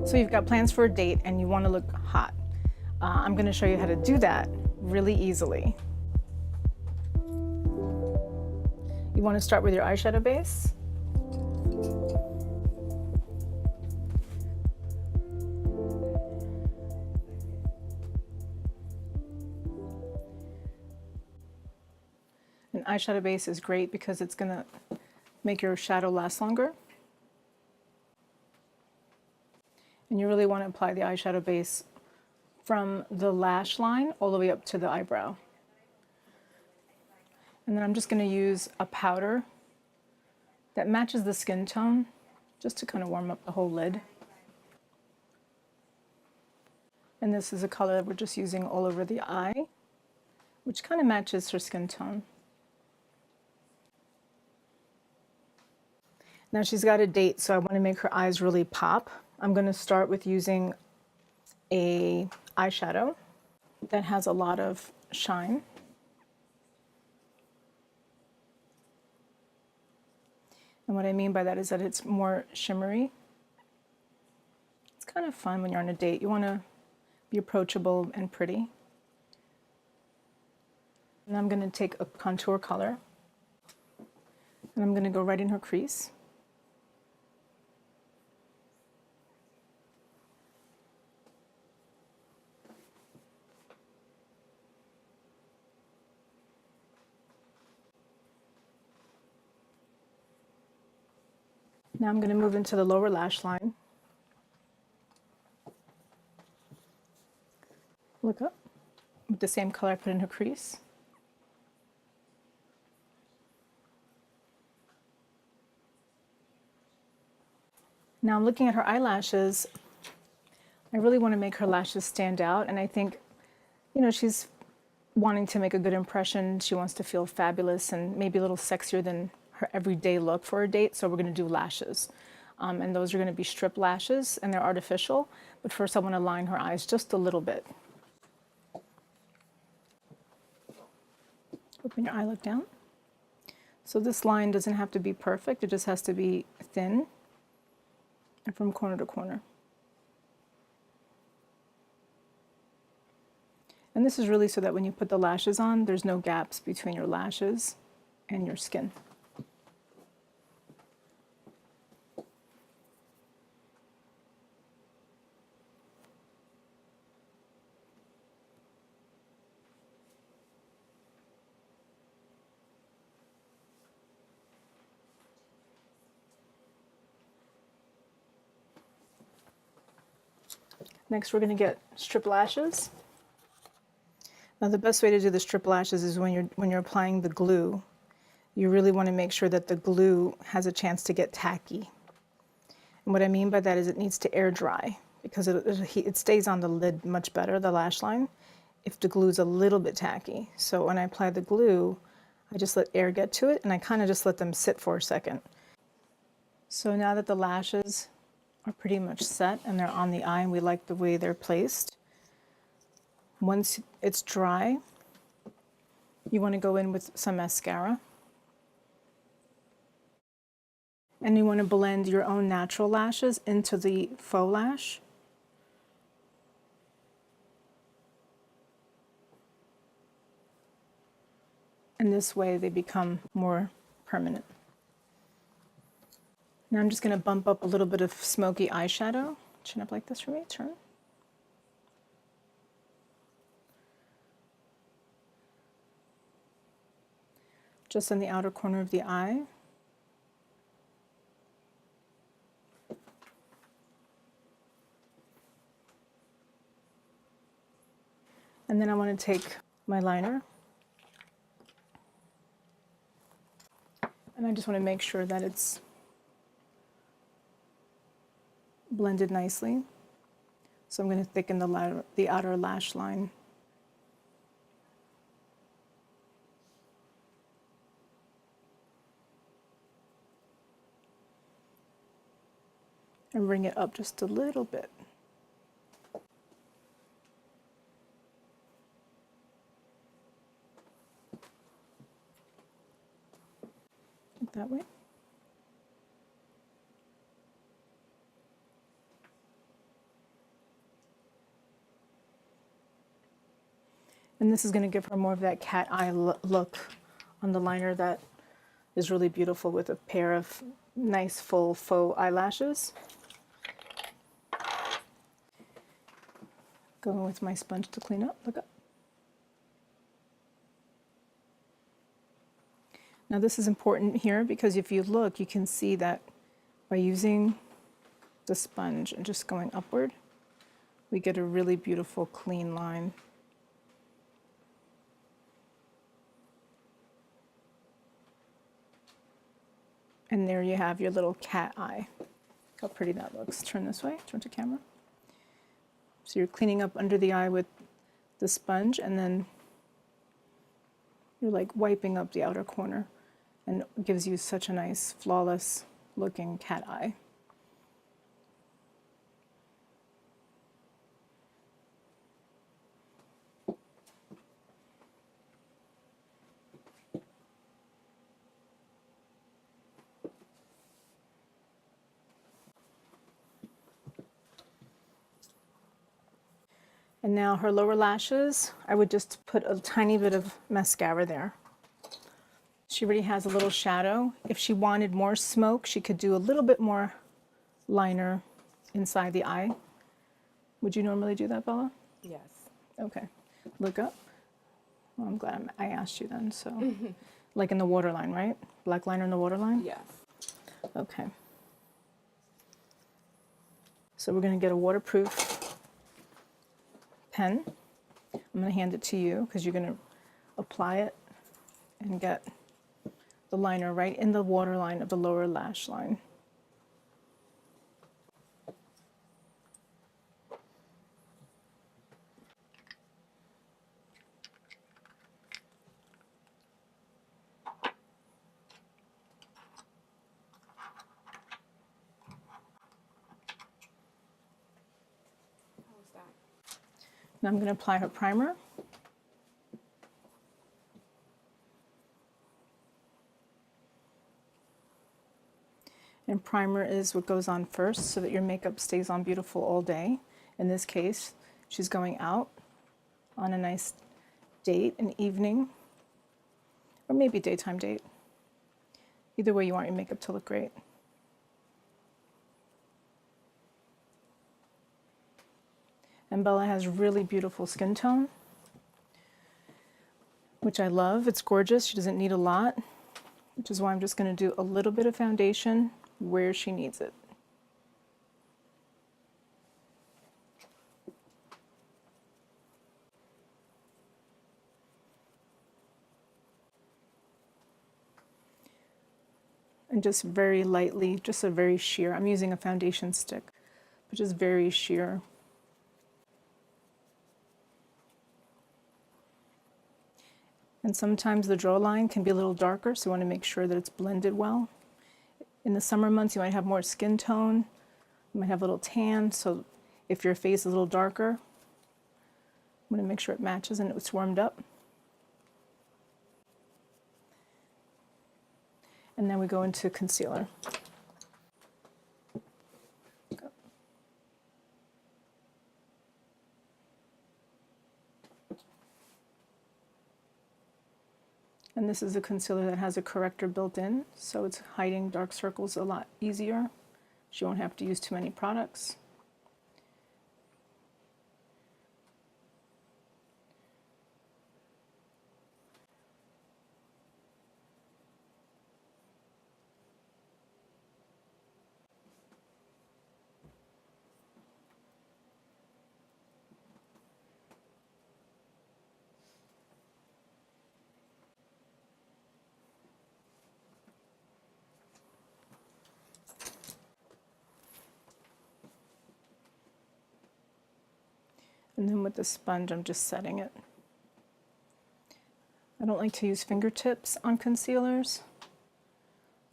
So you've got plans for a date and you want to look hot. I'm going to show you how to do that really easily. You want to start with your eyeshadow base. An eyeshadow base is great because it's going to make your shadow last longer. And you really want to apply the eyeshadow base from the lash line all the way up to the eyebrow. And then I'm just going to use a powder that matches the skin tone just to kind of warm up the whole lid. And this is a color that we're just using all over the eye, which kind of matches her skin tone. Now she's got a date, so I want to make her eyes really pop. I'm going to start with using a eyeshadow that has a lot of shine. And what I mean by that is that it's more shimmery. It's kind of fun when you're on a date. You want to be approachable and pretty. And I'm going to take a contour color and I'm going to go right in her crease. Now I'm going to move into the lower lash line. Look up with the same color I put in her crease. Now I'm looking at her eyelashes. I really want to make her lashes stand out, and I think, you know, she's wanting to make a good impression. She wants to feel fabulous and maybe a little sexier than her everyday look for a date, so we're going to do lashes. And those are going to be strip lashes, and they're artificial, but first I want to line her eyes just a little bit. Open your eye, look down. So this line doesn't have to be perfect, it just has to be thin and from corner to corner. And this is really so that when you put the lashes on, there's no gaps between your lashes and your skin. Next, we're going to get strip lashes. Now, the best way to do the strip lashes is when you're applying the glue. You really want to make sure that the glue has a chance to get tacky. And what I mean by that is it needs to air dry because it stays on the lid much better, the lash line, if the glue's a little bit tacky. So when I apply the glue, I just let air get to it and I kind of just let them sit for a second. So now that the lashes are pretty much set and they're on the eye and we like the way they're placed, once it's dry, you want to go in with some mascara. And you want to blend your own natural lashes into the faux lash. And this way they become more permanent. Now I'm just going to bump up a little bit of smoky eyeshadow. Chin up like this for me, turn. Just in the outer corner of the eye. And then I want to take my liner. And I just want to make sure that it's blended nicely. So I'm going to thicken the outer lash line. And bring it up just a little bit. Like that way. And this is going to give her more of that cat eye look on the liner that is really beautiful with a pair of nice full faux eyelashes. Going with my sponge to clean up. Look up. Now this is important here because if you look, you can see that by using the sponge and just going upward, we get a really beautiful clean line. And there you have your little cat eye. Look how pretty that looks. Turn this way, turn to camera. So you're cleaning up under the eye with the sponge, and then you're like wiping up the outer corner, and it gives you such a nice, flawless looking cat eye. And now her lower lashes, I would just put a tiny bit of mascara there. She already has a little shadow. If she wanted more smoke, she could do a little bit more liner inside the eye. Would you normally do that, Bella? Yes. Okay. Look up. Well, I'm glad I asked you then. So, like in the waterline, right? Black liner in the waterline? Yes. Okay. So we're going to get a waterproof pen. I'm going to hand it to you because you're going to apply it and get the liner right in the waterline of the lower lash line. Now I'm going to apply her primer. And primer is what goes on first so that your makeup stays on beautiful all day. In this case, she's going out on a nice date, an evening, or maybe daytime date. Either way, you want your makeup to look great. And Bella has really beautiful skin tone, which I love. It's gorgeous. She doesn't need a lot, which is why I'm just going to do a little bit of foundation where she needs it. And just very lightly, just a very sheer. I'm using a foundation stick, but just very sheer. And sometimes the draw line can be a little darker, so you want to make sure that it's blended well. In the summer months, you might have more skin tone, you might have a little tan, so if your face is a little darker, I'm going to make sure it matches and it's warmed up. And then we go into concealer. And this is a concealer that has a corrector built in, so it's hiding dark circles a lot easier. She won't have to use too many products. And then with the sponge, I'm just setting it. I don't like to use fingertips on concealers.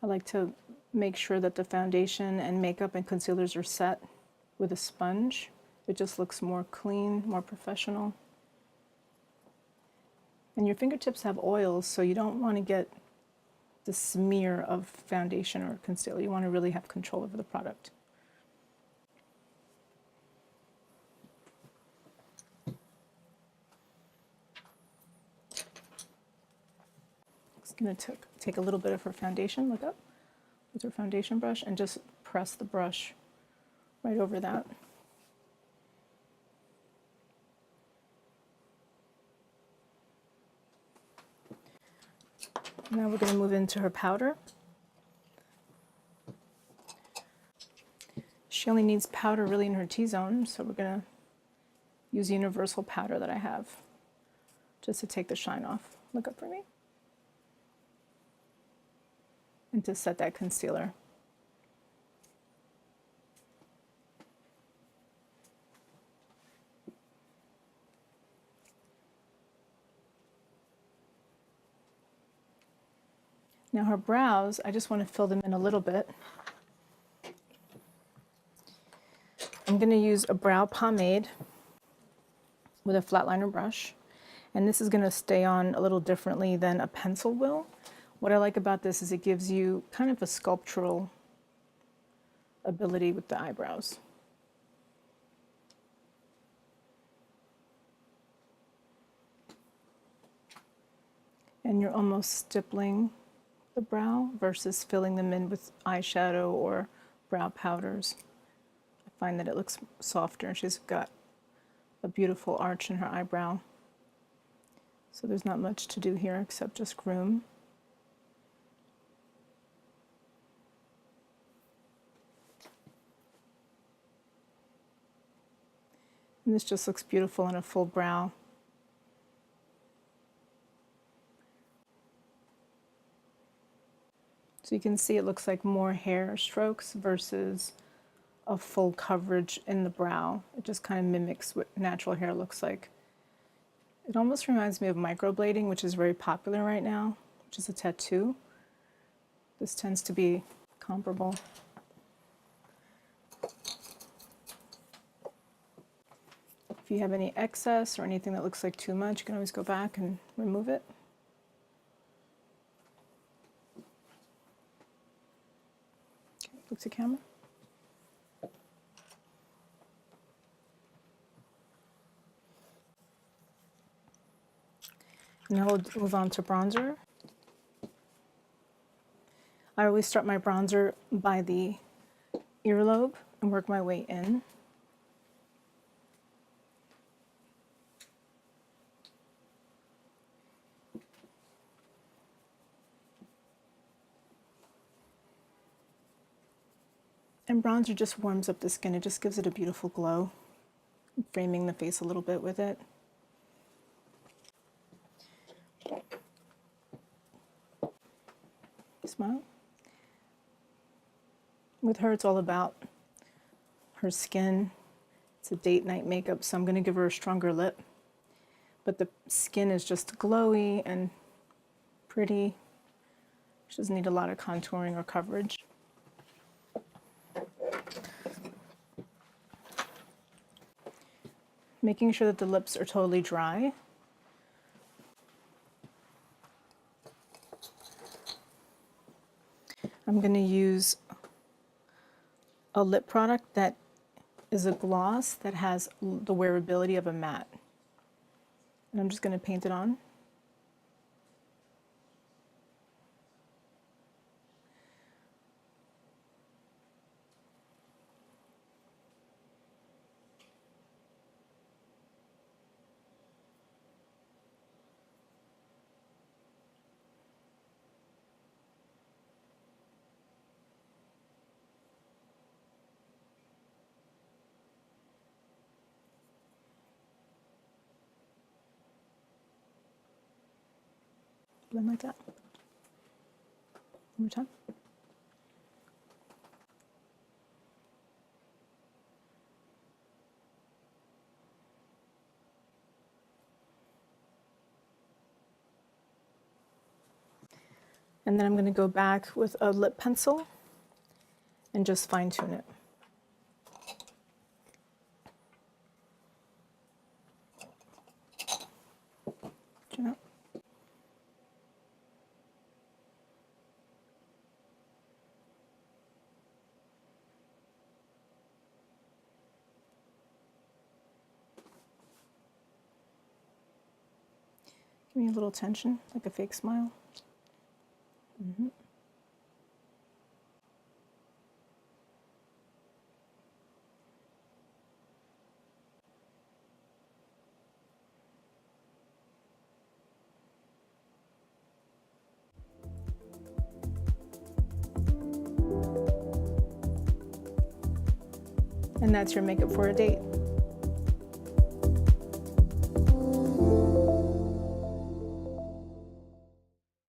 I like to make sure that the foundation and makeup and concealers are set with a sponge. It just looks more clean, more professional. And your fingertips have oils, so you don't want to get the smear of foundation or concealer. You want to really have control over the product. I'm going to take a little bit of her foundation, look up, with her foundation brush, and just press the brush right over that. Now we're going to move into her powder. She only needs powder really in her T-zone, so we're going to use universal powder that I have just to take the shine off. Look up for me. And to set that concealer. Now her brows, I just want to fill them in a little bit. I'm going to use a brow pomade with a flat liner brush. And this is going to stay on a little differently than a pencil will. What I like about this is it gives you kind of a sculptural ability with the eyebrows. And you're almost stippling the brow versus filling them in with eyeshadow or brow powders. I find that it looks softer. She's got a beautiful arch in her eyebrow. So there's not much to do here except just groom. And this just looks beautiful on a full brow. So you can see it looks like more hair strokes versus a full coverage in the brow. It just kind of mimics what natural hair looks like. It almost reminds me of microblading, which is very popular right now, which is a tattoo. This tends to be comparable. If you have any excess or anything that looks like too much, you can always go back and remove it. Okay, look to camera. Now we'll move on to bronzer. I always start my bronzer by the earlobe and work my way in. And bronzer just warms up the skin. It just gives it a beautiful glow, framing the face a little bit with it. Smile. With her, it's all about her skin. It's a date night makeup, so I'm going to give her a stronger lip. But the skin is just glowy and pretty. She doesn't need a lot of contouring or coverage. Making sure that the lips are totally dry. I'm going to use a lip product that is a gloss that has the wearability of a matte. And I'm just going to paint it on. Blend like that. One more time. And then I'm going to go back with a lip pencil and just fine tune it. Chin up. Give me a little tension, like a fake smile. And that's your makeup for a date.